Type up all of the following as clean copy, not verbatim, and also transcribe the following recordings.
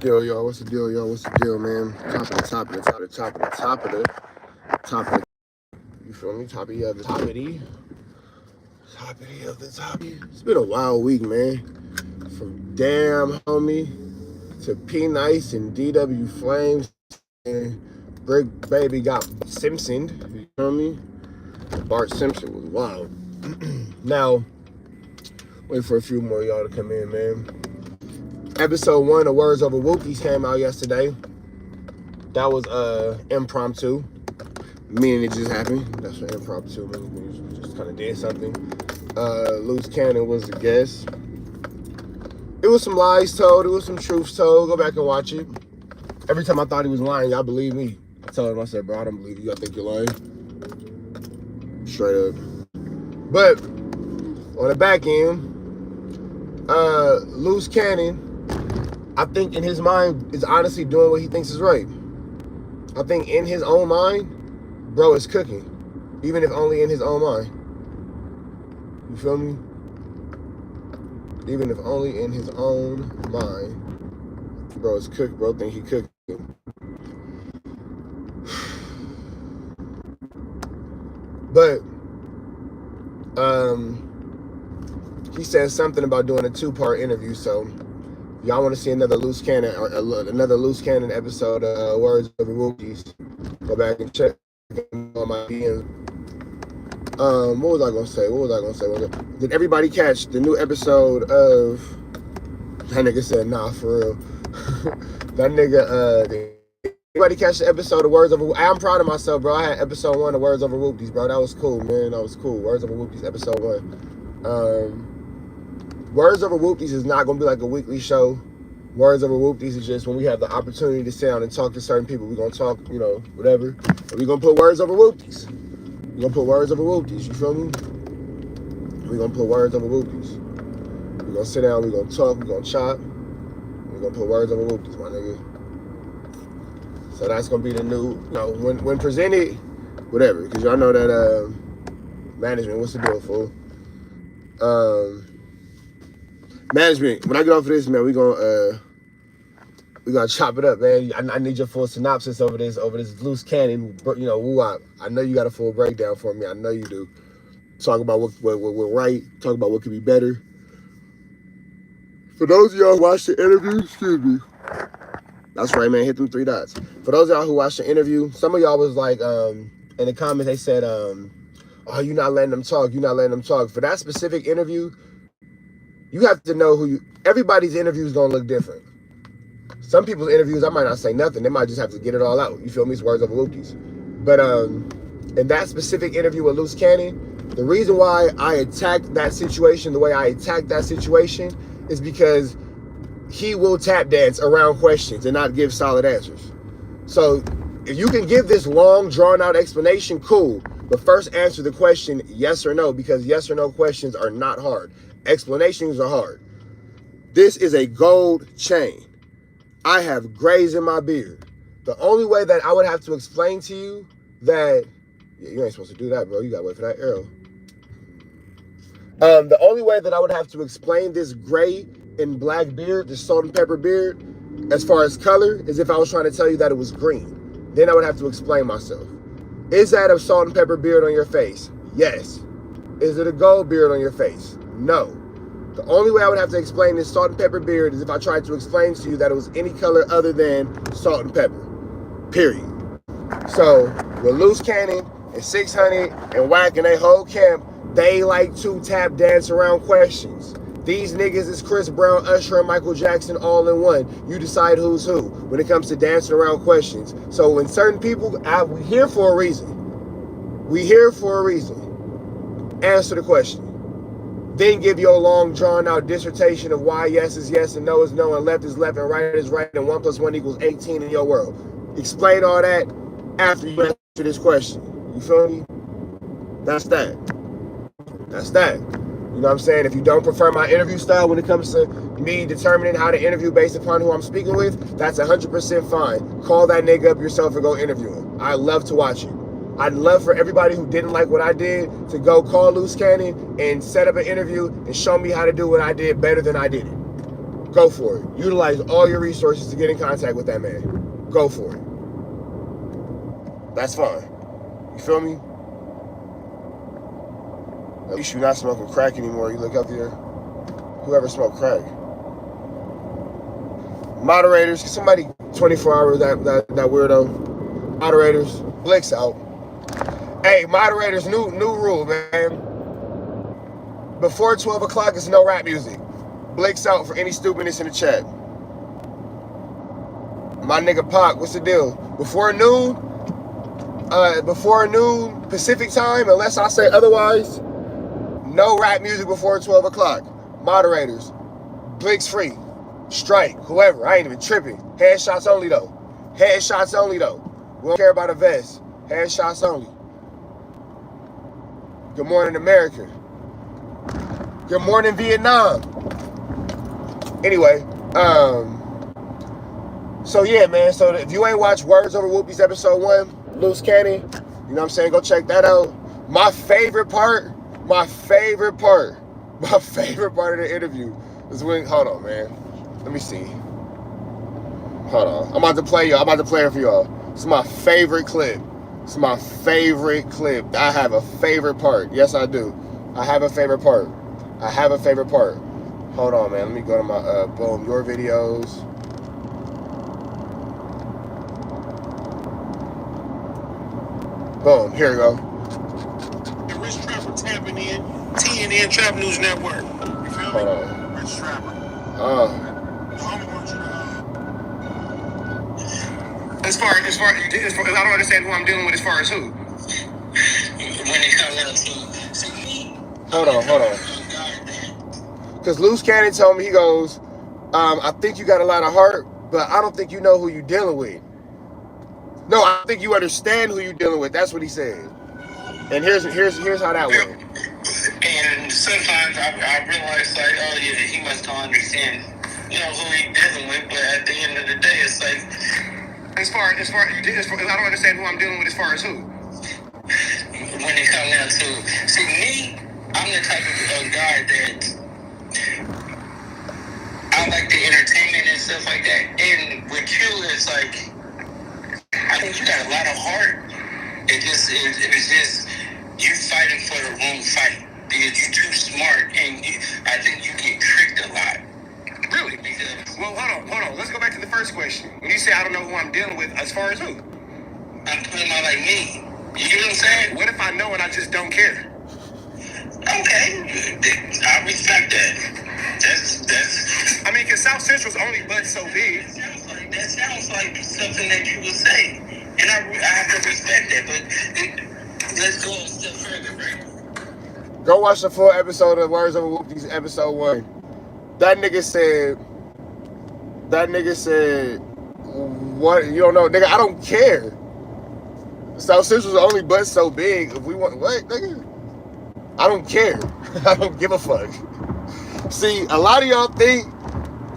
deal, y'all? What's the deal, y'all? What's the deal, man? Top of the. You feel me? Toppity of the toppity. Toppity of the toppity. It's been a wild week, man. From Damn Homie to P Nice and DW Flames and Brick Baby got Simpsoned. You feel me? Bart Simpson was wild. Now, wait for a few more of y'all to come in, man. Episode 1 of Words Over Wookies came out yesterday. That was impromptu. Meaning it just happened. That's what impromptu means, when you just kind of did something. Loose Cannon was the guest. It was some lies told. It was some truths told. Go back and watch it. Every time I thought he was lying, y'all believe me. I told him, I said, bro, I don't believe you. I think you're lying. Straight up. But on the back end, Loose Cannon, I think in his mind, is honestly doing what he thinks is right. I think in his own mind, bro is cooking. Even if only in his own mind. You feel me? Even if only in his own mind, bro is cooked. Bro think he cooking. But he said something about doing a 2-part interview. So y'all want to see another Loose Cannon or another Loose Cannon episode of Words Over Wookies, go back and check on my DMs. What was I gonna say? Did everybody catch the new episode of? That nigga said, nah, for real. That nigga, did everybody catch the episode of Words Over? I'm proud of myself, bro. I had episode 1 of Words Over Wookies, bro. That was cool, man. That was cool. Words Over Wookies, episode 1. Words Over Wookies is not gonna be like a weekly show. Words Over Wookies is just when we have the opportunity to sit down and talk to certain people. We're gonna talk, whatever. And we're gonna put words over Wookies. We're gonna put words over Wookies, you feel me? We're gonna put words over Wookies. We're gonna sit down, we're gonna talk, we're gonna chop. We're gonna put words over Wookies, my nigga. So that's gonna be the new, when presented, whatever. Because y'all know that management, what's the deal, fool? Management, when I get off of this, man, we gonna chop it up, man. I need your full synopsis over this Loose Cannon, woo-wop. I know you got a full breakdown for me. I know you do. Talk about what right. Talk about what could be better. For those of y'all who watched the interview, excuse me. That's right, man. Hit them 3 dots. For those of y'all who watched the interview, some of y'all was like, in the comments, they said, oh, you're not letting them talk. You're not letting them talk. For that specific interview, you have to know everybody's interview is going to look different. Some people's interviews, I might not say nothing. They might just have to get it all out. You feel me? It's Words Over Wookies. But in that specific interview with Loose Cannon, the reason why I attacked that situation the way I attacked that situation is because he will tap dance around questions and not give solid answers. So if you can give this long, drawn-out explanation, cool. But first answer the question yes or no, because yes or no questions are not hard. Explanations are hard. This is a gold chain. I have grays in my beard. The only way that I would have to explain to you that, you ain't supposed to do that, bro. You gotta wait for that arrow. The only way that I would have to explain this gray and black beard, this salt and pepper beard, as far as color, is if I was trying to tell you that it was green. Then I would have to explain myself. Is that a salt and pepper beard on your face? Yes. Is it a gold beard on your face? No. The only way I would have to explain this salt and pepper beard is if I tried to explain to you that it was any color other than salt and pepper. Period. So, with Loose Cannon and 600 and Wack and they whole camp, they like to tap dance around questions. These niggas is Chris Brown, Usher, and Michael Jackson all in one. You decide who's who when it comes to dancing around questions. So when certain people, we here for a reason. We here for a reason. Answer the question. Then give your long, drawn-out dissertation of why yes is yes and no is no and left is left and right is right and 1 + 1 = 18 in your world. Explain all that after you answer this question. You feel me? That's that. That's that. You know what I'm saying? If you don't prefer my interview style when it comes to me determining how to interview based upon who I'm speaking with, that's 100% fine. Call that nigga up yourself and go interview him. I love to watch it. I'd love for everybody who didn't like what I did to go call Loose Cannon and set up an interview and show me how to do what I did better than I did it. Go for it. Utilize all your resources to get in contact with that man. Go for it. That's fine. You feel me? At least you're not smoking crack anymore. You look up there. Whoever smoked crack. Moderators, somebody 24 hours that weirdo. Moderators, Blick's out. Hey, moderators, new rule, man. Before 12 o'clock, it's no rap music. Blick's out for any stupidness in the chat. My nigga Pac, what's the deal? Before noon Pacific time, unless I say otherwise, no rap music before 12 o'clock. Moderators, Blick's free. Strike, whoever, I ain't even tripping. Headshots only though. Headshots only though. We don't care about a vest. Headshots only. Good morning, America. Good morning, Vietnam. Anyway, so yeah, man. So if you ain't watched Words Over Whoopies episode 1, Loose Cannon, you know what I'm saying? Go check that out. My favorite part of the interview is when, hold on, man. Let me see. Hold on. I'm about to play it for y'all. It's my favorite clip. I have a favorite part. Yes, I do. I have a favorite part. Hold on, man. Let me go to my, boom, your videos. Boom, here we go. The Rich Trapper tapping in. TNN Trap News Network. You feel me? Hold on. Rich Trapper. As far, I don't understand who I'm dealing with as far as who. When it comes down to me. Hold on. Because Loose Cannon told me, he goes, I think you got a lot of heart, but I don't think you know who you're dealing with. No, I think you understand who you're dealing with. That's what he said. And here's how that went. And sometimes I realize, like, oh yeah, he must not understand, who he's dealing with. But at the end of the day, it's like, as far, I don't understand who I'm dealing with as far as who. When it comes down to, see me, I'm the type of guy that I like the entertainment and stuff like that. And with you, it's like, I think you got a lot of heart. It was just you fighting for the wrong fight because you're too smart, and I think you get tricked a lot. Really? Because, well, hold on. Let's go back to the first question. When you say I don't know who I'm dealing with, as far as who? I'm talking about like me. You get what I'm saying? What if I know and I just don't care? Okay, I respect that. That's. I mean, because South Central's only but so big. That sounds like something that you would say, and I have to respect that. But let's go a step further, right? Go watch the full episode of Words Over Whoopies episode 1. That nigga said, what? You don't know, nigga? I don't care. South Central's only but so big. If we want, what, nigga? I don't care. I don't give a fuck. See, a lot of y'all think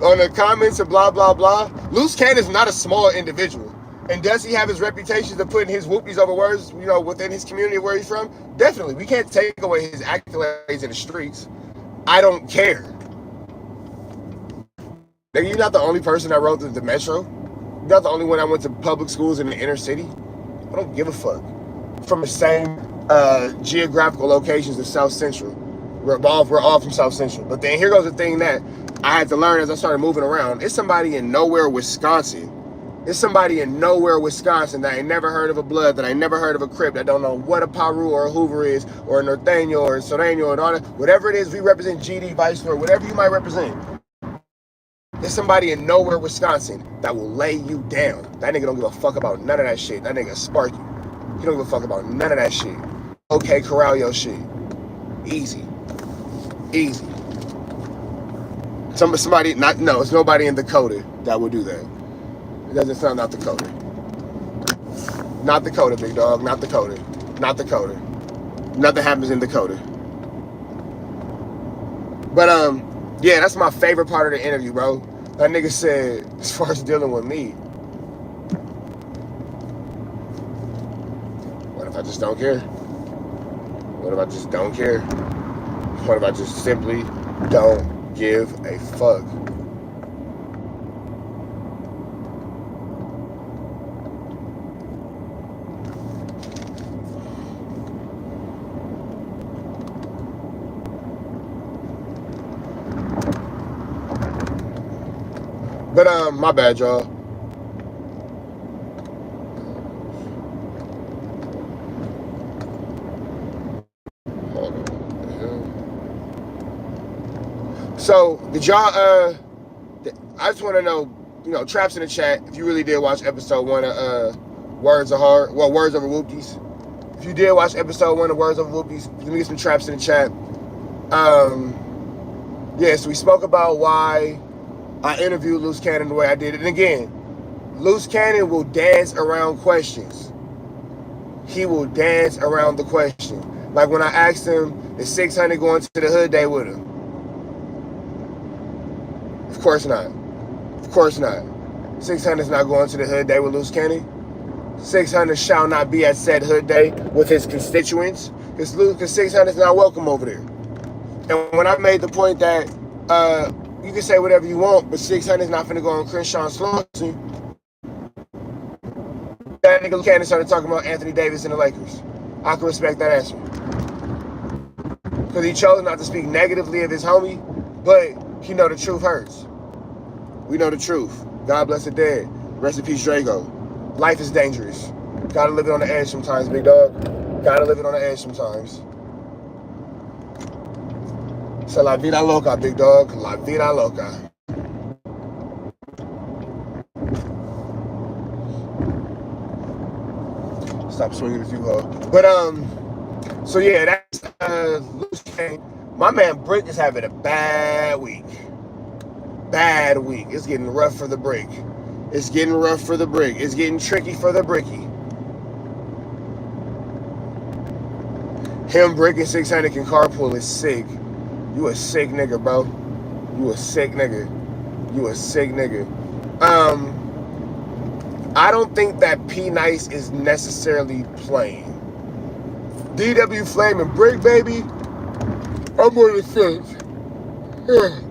on the comments and blah, blah, blah, Loose Cannon is not a small individual. And does he have his reputation to putting his whoopies over words, within his community where he's from? Definitely. We can't take away his accolades in the streets. I don't care. Nigga, you're not the only person that rode the metro. You're not the only one that went to public schools in the inner city. I don't give a fuck. From the same geographical locations as South Central. We're all from South Central. But then here goes the thing that I had to learn as I started moving around. It's somebody in nowhere, Wisconsin. That I ain't never heard of a Blood, that I ain't never heard of a Crip, that don't know what a Paru or a Hoover is, or a Norteño or a Sureño and all that. Whatever it is, we represent GD, Vice Lord, whatever you might represent. There's somebody in nowhere, Wisconsin that will lay you down. That nigga don't give a fuck about none of that shit. That nigga spark you. He don't give a fuck about none of that shit. Okay, corral your shit. Easy. It's nobody in Dakota that will do that. It doesn't sound not Dakota. Not Dakota, big dog. Not Dakota. Nothing happens in Dakota. But yeah, that's my favorite part of the interview, bro. That nigga said, as far as dealing with me, what if I just don't care? What if I just don't care? What if I just simply don't give a fuck? But my bad, y'all. Hold on. So did y'all I just want to know, Traps in the chat, if you really did watch episode 1 of Words of Heart, well, Words Over Whoopties. If you did watch episode 1 of Words Over Whoopties, let me get some traps in the chat. Yeah, so we spoke about why I interviewed Loose Cannon the way I did it. And again, Loose Cannon will dance around questions. He will dance around the question. Like when I asked him, is 600 going to the hood day with him? Of course not. Of course not. 600 is not going to the hood day with Loose Cannon. 600 shall not be at said hood day with his constituents, because 600 is not welcome over there. And when I made the point that you can say whatever you want, but 600 is not finna go on Crenshaw Slauson, that nigga Cannon started talking about Anthony Davis and the Lakers. I can respect that answer. Because he chose not to speak negatively of his homie, but he know the truth hurts. We know the truth. God bless the dead. Rest in peace, Drago. Life is dangerous. Gotta live it on the edge sometimes, big dog. Gotta live it on the edge sometimes. So la vida loca, big dog. La vida loca. Stop swinging if you will. But so yeah, that's Loose Cannon. My man Brick is having a bad week. Bad week. It's getting rough for the Brick. It's getting rough for the Brick. It's getting tricky for the Bricky. Him, Brick, and 600 can carpool is sick. You a sick nigga, bro. You a sick nigga. You a sick nigga. I don't think that P Nice is necessarily playing. DW Flame and Brick, baby. I'm on the fence.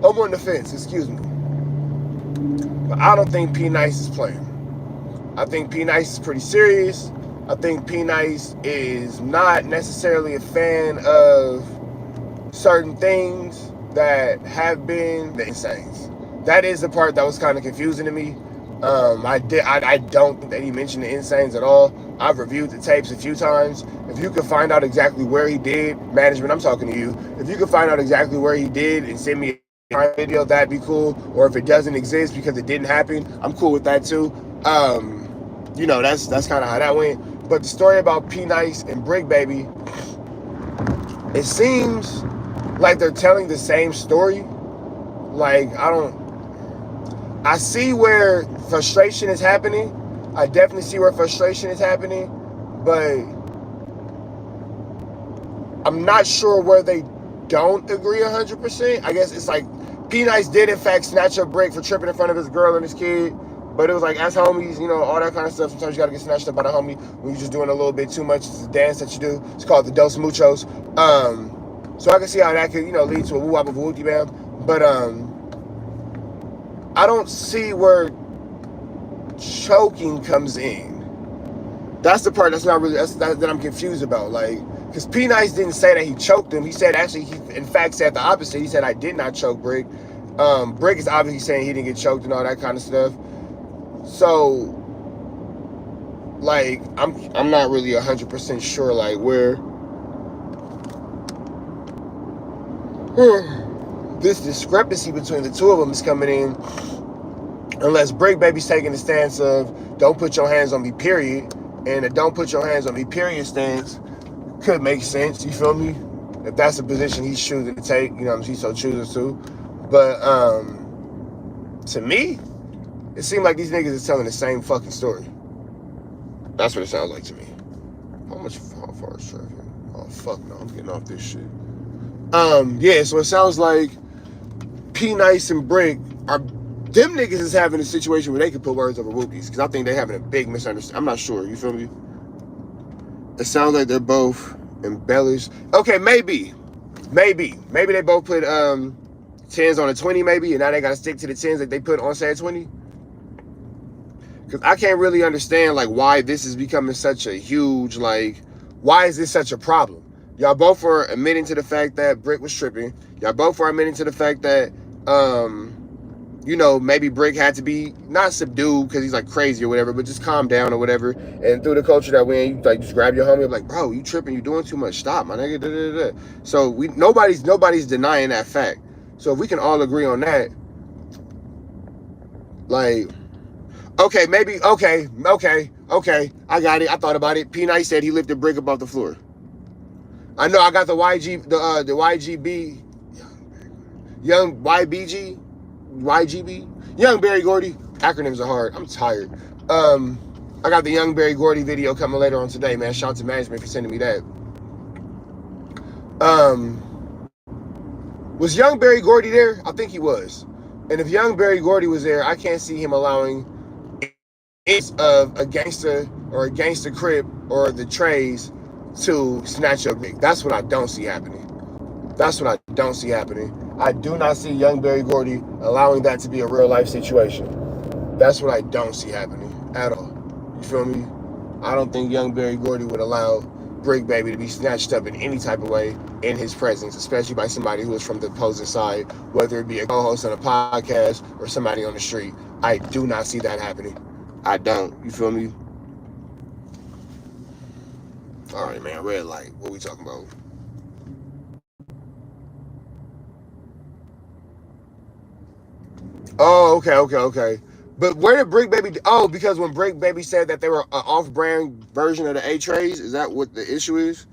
I'm on the fence, excuse me. But I don't think P Nice is playing. I think P Nice is pretty serious. I think P Nice is not necessarily a fan of certain things that have been the Insanes. That is the part that was kind of confusing to me. I don't think that he mentioned the Insanes at all. I've reviewed the tapes a few times. If you could find out exactly where he did, management, I'm talking to you. If you could find out exactly where he did and send me a video, that'd be cool. Or if it doesn't exist because it didn't happen, I'm cool with that too. That's kind of how that went. But the story about P Nice and Brick Baby, it seems like they're telling the same story. Like, I see where frustration is happening. I definitely see where frustration is happening, but I'm not sure where they don't agree 100%. I guess it's like P Nice did in fact snatch up Brick for tripping in front of his girl and his kid, but it was like, as homies, all that kind of stuff. Sometimes you gotta get snatched up by the homie when you're just doing a little bit too much. It's a dance that you do. It's called the Dos Muchos. So I can see how that could, lead to a woo-wop of a wooty bam. But I don't see where choking comes in. That's the part that's not really that I'm confused about. Like, because P Nice didn't say that he choked him. He said he in fact said the opposite. He said, I did not choke Brick. Brick is obviously saying he didn't get choked and all that kind of stuff. So, like, I'm not really 100% sure, like, where this discrepancy between the two of them is coming in, unless Brick Baby's taking the stance of don't put your hands on me, period, and the don't put your hands on me, period stance could make sense, you feel me? If that's the position he's choosing to take, he so chooses to. But to me, it seemed like these niggas is telling the same fucking story. That's what it sounds like to me. How far is traffic? Oh fuck no, I'm getting off this shit. Yeah, so it sounds like P Nice and Brick are, them niggas is having a situation where they can put words over whoopies, because I think they're having a big misunderstanding. I'm not sure, you feel me? It sounds like they're both embellished. Okay, maybe they both put 10s on a 20 maybe, and now they gotta stick to the 10s that they put on said 20. Because I can't really understand, like, why this is becoming such a huge, like, why is this such a problem? Y'all both are admitting to the fact that Brick was tripping. Y'all both are admitting to the fact that you know, maybe Brick had to be not subdued because he's like crazy or whatever, but just calm down or whatever. And through the culture that we in, you like just grab your homie, like, bro, you tripping, you doing too much, stop, my nigga. Da, da, da. So nobody's denying that fact. So if we can all agree on that, like, okay, maybe, okay, I got it. I thought about it. P Nice said he lifted Brick above the floor. I know I got the YGB, young YGB, young Barry Gordy. Acronyms are hard. I'm tired. I got the young Barry Gordy video coming later on today, man. Shout out to management for sending me that. Was young Barry Gordy there? I think he was. And if young Barry Gordy was there, I can't see him allowing of a gangster or a gangster crib or the Trays to snatch up Big. That's what I don't see happening. That's what I don't see happening. I do not see young Barry Gordy allowing that to be a real life situation. That's what I don't see happening at all. You feel me? I don't think young Barry Gordy would allow Brick Baby to be snatched up in any type of way in his presence, especially by somebody who is from the opposing side, whether it be a co-host on a podcast or somebody on the street. I do not see that happening. I don't. You feel me? All right, man. Red light. What we talking about? Oh, okay. But where did Brick Baby... Oh, because when Brick Baby said that they were an off-brand version of the A-Trays, is that what the issue is?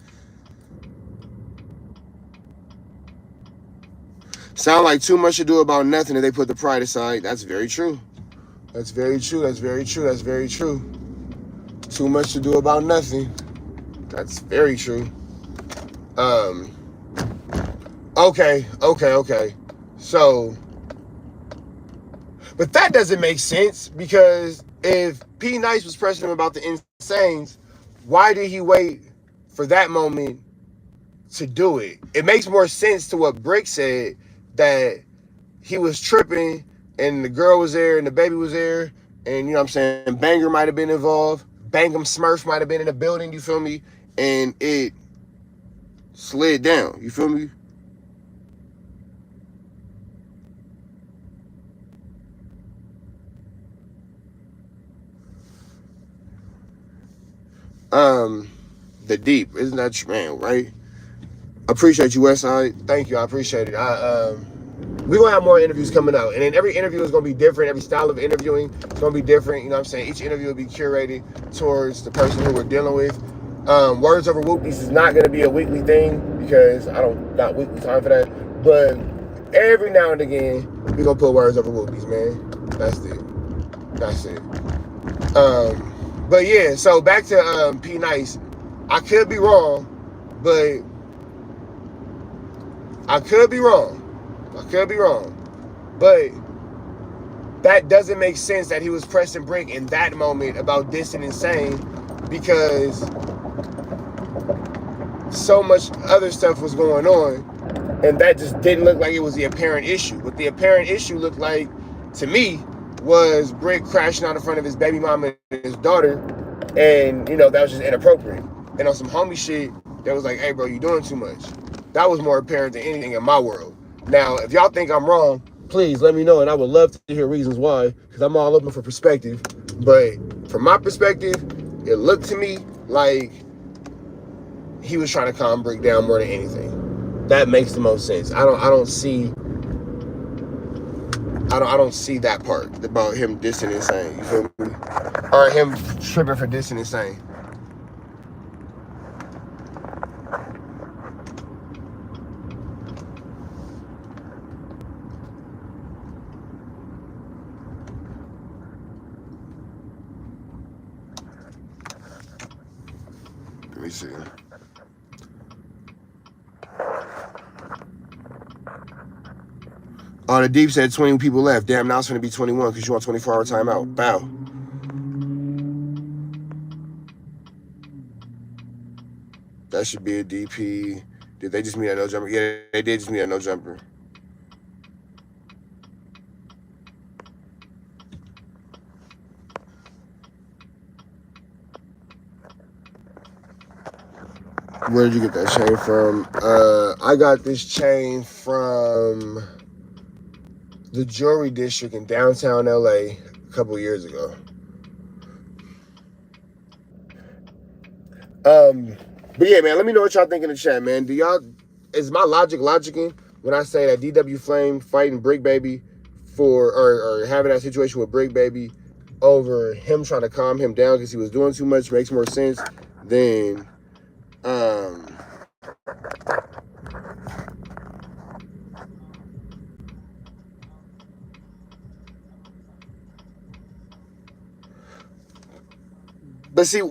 Sound like too much to do about nothing if they put the pride aside. That's very true. That's very true. Too much to do about nothing. That's very true. Okay. So, but that doesn't make sense because if P Nice was pressing him about the Insanes, why did he wait for that moment to do it? It makes more sense to what Brick said, that he was tripping and the girl was there and the baby was there, and you know what I'm saying, Banger might have been involved, Bangum Smurf might have been in the building, you feel me, and it slid down, you feel me? The Deep, isn't that your man, right? Appreciate you, Westside. Thank you, I appreciate it. We're going to have more interviews coming out. And then every interview is going to be different. Every style of interviewing is going to be different. You know what I'm saying? Each interview will be curated towards the person who we're dealing with. Words Over Whoopies is not going to be a weekly thing because I don't got weekly time for that. But every now and again, we're going to put Words Over Whoopies, man. That's it. But yeah, so back to P Nice. I could be wrong, but but that doesn't make sense that he was pressing Brick in that moment about dissing Insane because so much other stuff was going on, and that just didn't look like it was the apparent issue. What the apparent issue looked like to me was Brick crashing out in front of his baby mama and his daughter, and you know, that was just inappropriate. And on some homie shit, that was like, hey bro, you doing too much. That was more apparent than anything in my world. Now, if y'all think I'm wrong, please let me know, and I would love to hear reasons why, because I'm all open for perspective. But from my perspective, it looked to me like he was trying to calm Brick down more than anything. That makes the most sense. I don't see that part about him dissing Insane. You feel me? Or him tripping for dissing Insane. Let me see. Oh, the Deep said 20 people left. Damn, now it's going to be 21 because you want 24-hour timeout. Bow. That should be a DP. Did they just meet at No Jumper? Yeah, they did just meet at No Jumper. Where did you get that chain from? I got this chain from the jewelry district in downtown LA a couple years ago. But yeah, man, let me know what y'all think in the chat, man. Is my logicking when I say that DW Flame fighting Brick Baby or having that situation with Brick Baby over him trying to calm him down because he was doing too much makes more sense than but see,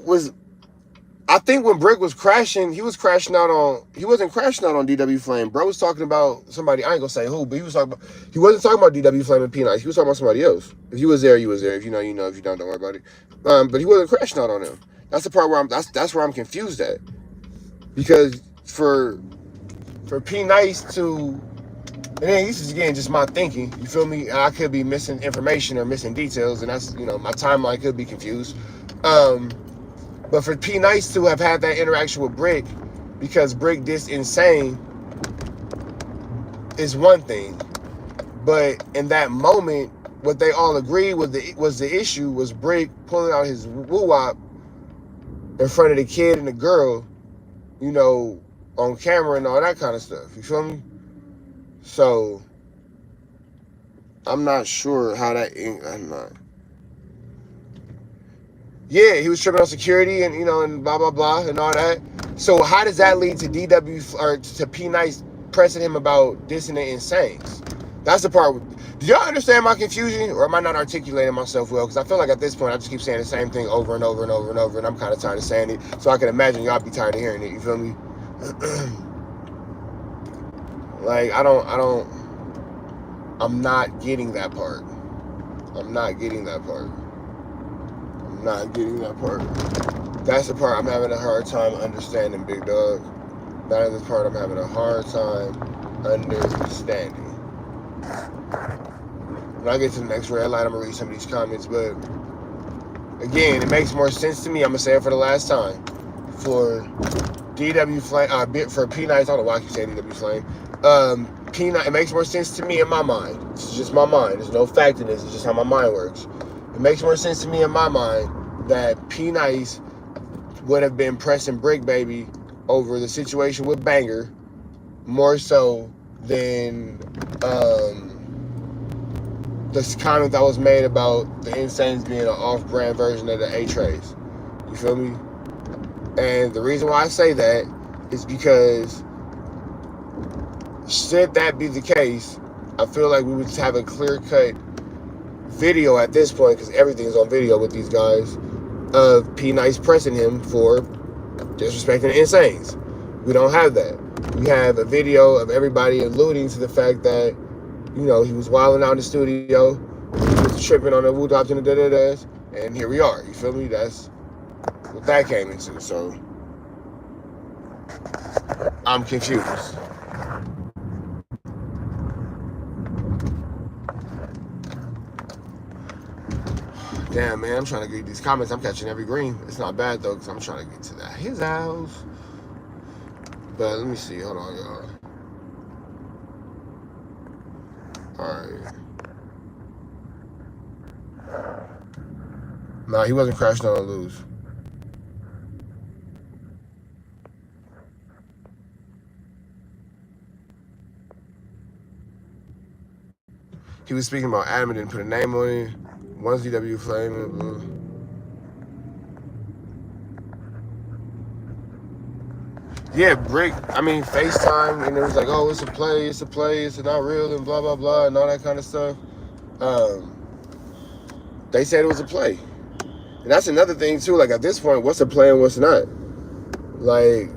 I think when Brick was crashing, he wasn't crashing out on DW Flame. Bro was talking about somebody, I ain't gonna say who, but he wasn't talking about DW Flame and P-Nice. He was talking about somebody else. If you was there, you was there. If you know, you know. If you don't worry about it. But he wasn't crashing out on them. That's the part where that's where I'm confused at. Because for P-Nice to, and then this is again just my thinking, you feel me? I could be missing information or missing details, and that's, you know, my timeline could be confused. But for P-Nice to have had that interaction with Brick because Brick did Insane is one thing. But in that moment, what they all agreed was the issue was Brick pulling out his woo-wop in front of the kid and the girl, you know, on camera and all that kind of stuff. You feel me? So, I'm not sure how that... I'm not... Yeah, he was tripping on security and, you know, and blah, blah, blah, and all that. So how does that lead to DW, or to P-Nice pressing him about dissing the Insanes? That's the part. Do y'all understand my confusion, or am I not articulating myself well? Because I feel like at this point, I just keep saying the same thing over and over and over and over, and I'm kind of tired of saying it. So I can imagine y'all be tired of hearing it, you feel me? Like, I'm not getting that part. I'm not getting that part. That's the part I'm having a hard time understanding, big dog. That is the part I'm having a hard time understanding. When I get to the next red light, I'm going to read some of these comments, but again, it makes more sense to me. I'm going to say it for the last time. For DW Flame, for P-Nice, I don't know why I keep saying DW Flame. P-Nice, it makes more sense to me in my mind. It's just my mind. There's no fact in this. It's just how my mind works. It makes more sense to me in my mind that P-Nice would have been pressing Brick Baby over the situation with Banger more so than this comment that was made about the Insanes being an off-brand version of the A-Trays. You feel me? And the reason why I say that is because should that be the case, I feel like we would have a clear-cut video at this point, because everything's on video with these guys, of P-Nice pressing him for disrespecting the Insanes. We don't have that. We have a video of everybody alluding to the fact that, you know, he was wilding out in the studio, he was tripping on the woo-dops and the da-da-das, and here we are. You feel me? That's what that came into. So I'm confused. Damn, man, I'm trying to read these comments. I'm catching every green. It's not bad, though, because I'm trying to get to his house. But let me see. Hold on, y'all. All right. Nah, he wasn't crashing on a lose. He was speaking about Adam and didn't put a name on it. One's DW Flame and blue. Yeah, Brick, I mean, FaceTime, and it was like, oh, it's a play, it's not real, and blah, blah, blah, and all that kind of stuff. They said it was a play. And that's another thing, too. Like, at this point, what's a play and what's not? Like,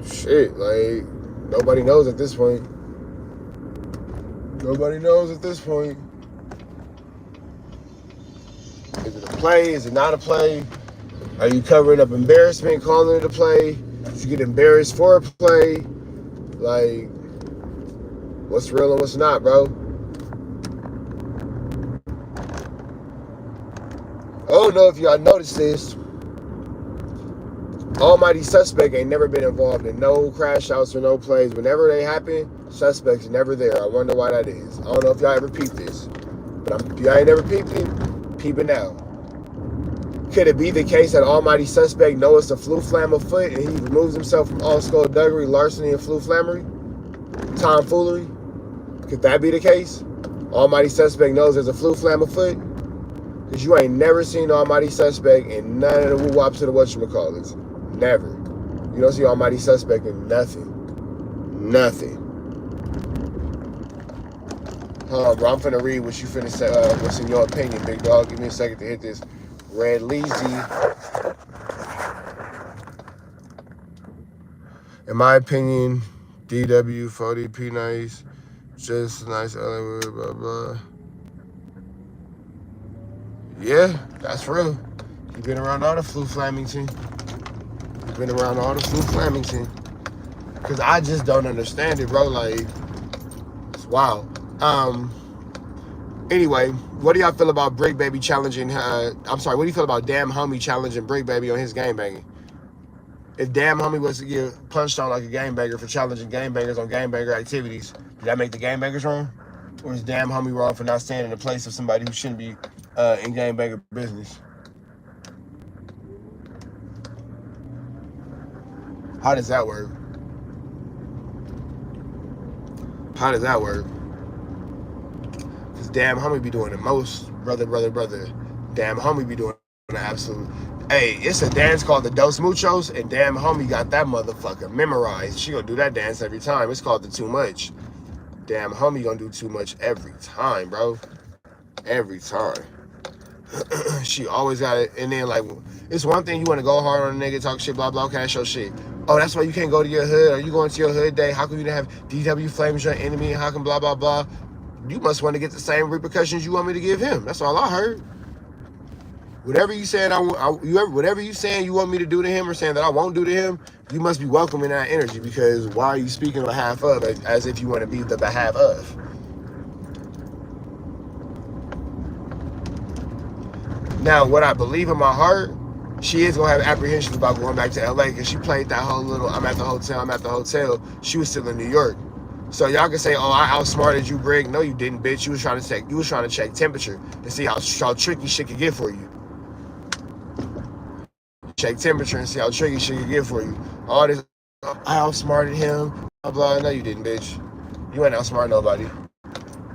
shit, like, nobody knows at this point. Is it a play? Is it not a play? Are you covering up embarrassment, calling it a play? Did you get embarrassed for a play? Like, what's real and what's not, bro? I don't know if y'all noticed this. Almighty Suspect ain't never been involved in no crash outs or no plays. Whenever they happen, Suspect's never there. I wonder why that is. I don't know if y'all ever peeped this, but if y'all ain't never peeped it, peep it now. Could it be the case that Almighty Suspect knows it's a flu flam afoot and he removes himself from all skullduggery, larceny, and flu flammery? Tomfoolery? Could that be the case? Almighty Suspect knows there's a flu flam afoot? Because you ain't never seen Almighty Suspect in none of the woo-wops of the whatchamacallits. Never. You don't see Almighty Suspect in nothing. Nothing. Hold on, bro. I'm finna read what you finna say, what's in your opinion, big dog. Give me a second to hit this red Leezy. In my opinion, DW, 40P nice, just nice, blah, blah, blah. Yeah, that's real. You've been around all the flu Flamington. You've been around all the flu Flamington. Because I just don't understand it, bro. Like, it's wild. Anyway, what do y'all feel about Brick Baby challenging, what do you feel about Damn Homie challenging Brick Baby on his game banging? If Damn Homie was to get punched on like a game banger for challenging game bangers on game banger activities, did that make the game bangers wrong? Or is Damn Homie wrong for not standing in the place of somebody who shouldn't be in game banger business? How does that work? How does that work? Because Damn Homie be doing the most, brother. Damn Homie be doing the absolute. Hey, it's a dance called the Dos Muchos, and Damn Homie got that motherfucker memorized. She gonna do that dance every time. It's called the Too Much. Damn Homie gonna do too much every time, bro. Every time. She always got it. And then, like, it's one thing you want to go hard on a nigga, talk shit, blah, blah, okay, that's your shit. Oh, that's why you can't go to your hood. Are you going to your hood day? How come you didn't have DW Flames your enemy? How come blah, blah, blah? You must want to get the same repercussions you want me to give him. That's all I heard. Whatever you saying, whatever you saying you want me to do to him or saying that I won't do to him, you must be welcoming that energy, because why are you speaking on behalf of as if you want to be the behalf of? Now, what I believe in my heart, she is going to have apprehensions about going back to LA, because she played that whole little, I'm at the hotel. She was still in New York. So y'all can say, oh, I outsmarted you, Brig. No, you didn't, bitch. You was trying to check temperature to see how tricky shit could get for you. Check temperature and see how tricky shit could get for you. All this, I outsmarted him, blah, blah. No, you didn't, bitch. You ain't outsmart nobody.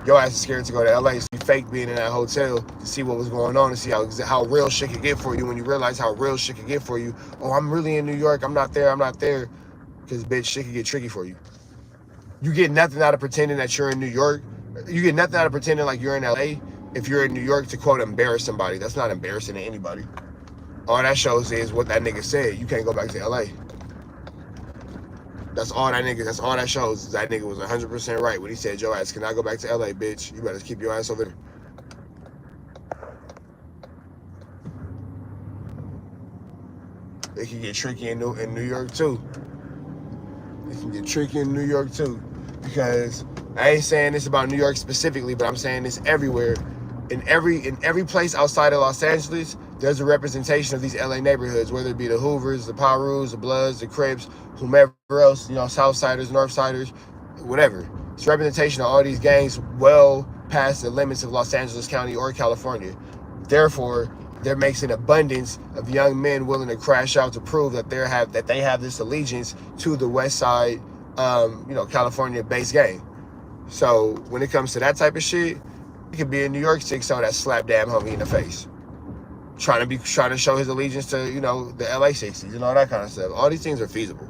Your ass is scared to go to LA, so you fake being in that hotel to see what was going on and see how real shit could get for you. When you realize how real shit could get for you, oh, I'm really in New York, I'm not there. Because, bitch, shit could get tricky for you. You get nothing out of pretending that you're in New York. You get nothing out of pretending like you're in LA if you're in New York to, quote, embarrass somebody. That's not embarrassing to anybody. All that shows is what that nigga said. You can't go back to LA. That's all that shows is that nigga was 100% right when he said, your ass cannot go back to LA, bitch. You better keep your ass over there. It can get tricky in New York too. It can get tricky in New York too. Because I ain't saying this about New York specifically, but I'm saying this everywhere. In every place outside of Los Angeles, there's a representation of these LA neighborhoods, whether it be the Hoovers, the Pirus, the Bloods, the Crips, whomever else, Southsiders, Northsiders, whatever. It's representation of all these gangs well past the limits of Los Angeles County or California. Therefore, there makes an abundance of young men willing to crash out to prove that they have this allegiance to the West Side, California-based gang. So when it comes to that type of shit, it could be a New York 6-0 that slapped Damn Homie in the face, trying to show his allegiance to the LA 60s and all that kind of stuff. All these things are feasible.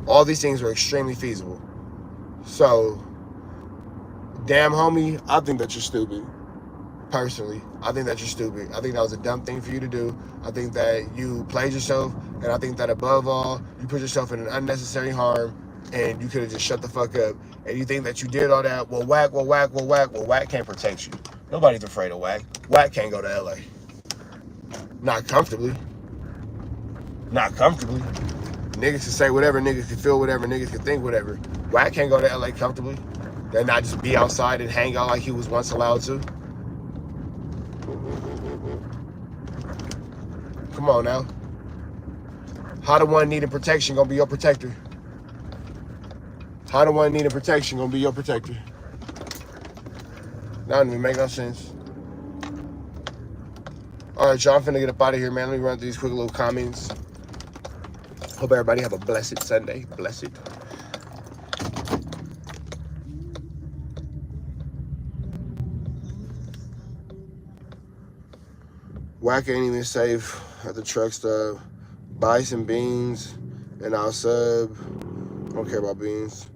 All these things are extremely feasible. So, Damn Homie, I think that you're stupid. Personally, I think that you're stupid. I think that was a dumb thing for you to do. I think that you played yourself, and I think that above all, you put yourself in an unnecessary harm, and you could have just shut the fuck up. And you think that you did all that, well, Wack can't protect you. Nobody's afraid of Wack. Wack can't go to LA. Not comfortably. Niggas can say whatever, niggas can feel whatever, niggas can think whatever. Wack can't go to LA comfortably. Then not just be outside and hang out like he was once allowed to. Come on now. How the one needing protection gonna be your protector? How the one needing protection gonna be your protector? That don't even make no sense. All right, y'all, I'm finna get up out of here, man. Let me run through these quick little comments. Hope everybody have a blessed Sunday. Blessed. Whack ain't even safe at the truck stop. Buy some beans and I'll sub. I don't care about beans.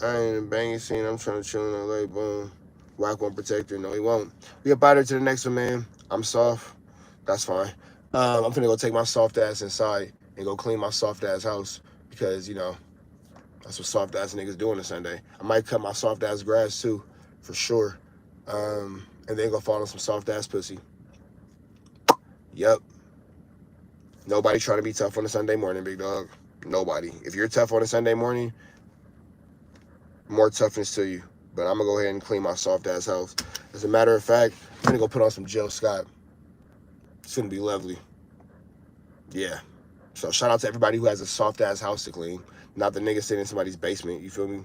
I ain't in a banging scene. I'm trying to chill in LA. Boom. Whack won't protect her. No, he won't. We up out here to the next one, man. I'm soft. That's fine. I'm finna go take my soft ass inside and go clean my soft ass house because, you know, that's what soft ass niggas do on a Sunday. I might cut my soft ass grass too, for sure. And then go fall on some soft ass pussy. Yep. Nobody trying to be tough on a Sunday morning, big dog. Nobody. If you're tough on a Sunday morning, more toughness to you. But I'm going to go ahead and clean my soft-ass house. As a matter of fact, I'm going to go put on some Jill Scott. It's going to be lovely. Yeah. So shout out to everybody who has a soft-ass house to clean. Not the nigga sitting in somebody's basement. You feel me?